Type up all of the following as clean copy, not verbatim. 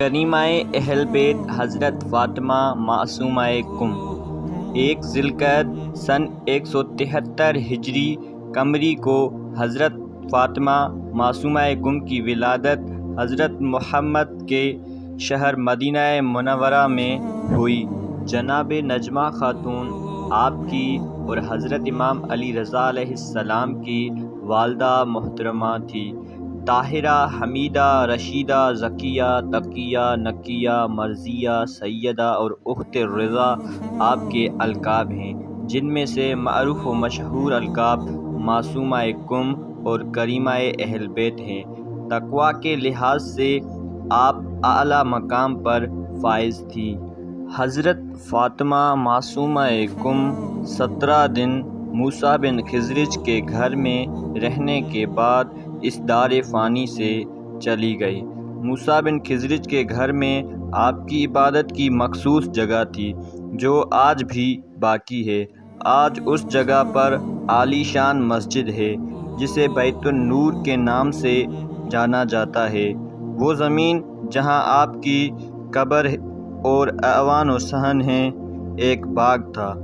کریمہ اہل بیت حضرت فاطمہ معصومہ کم 1 ذی القعدہ سن 173 ہجری قمری کو حضرت فاطمہ معصومہ کم کی ولادت حضرت محمد کے شہر مدینہ منورہ میں ہوئی۔ جناب نجمہ خاتون آپ کی اور حضرت امام علی رضا علیہ السلام کی والدہ محترمہ تھی۔ طاہرہ، حمیدہ، رشیدہ، ذکیہ، تقیہ، نقیہ، مرضیہ، سیدہ اور اخت رضا آپ کے القاب ہیں، جن میں سے معروف و مشہور القاب معصومہ کم اور کریمہ اہل بیت ہیں۔ تقویٰ کے لحاظ سے آپ اعلیٰ مقام پر فائز تھیں۔ حضرت فاطمہ معصومہ کم 17 دن موسیٰ بن خزرج کے گھر میں رہنے کے بعد اس دار فانی سے چلی گئیں۔ موسیٰ بن خزرج کے گھر میں آپ کی عبادت کی مخصوص جگہ تھی، جو آج بھی باقی ہے۔ آج اس جگہ پر عالی شان مسجد ہے، جسے بیت النور کے نام سے جانا جاتا ہے۔ وہ زمین جہاں آپ کی قبر اور ایوان و صحن ہیں، ایک باغ تھا،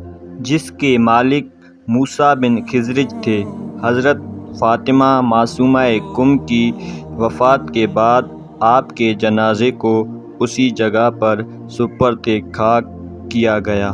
جس کے مالک موسیٰ بن خزرج تھے۔ حضرت فاطمہ معصومہ کم کی وفات کے بعد آپ کے جنازے کو اسی جگہ پر سپرد خاک کیا گیا۔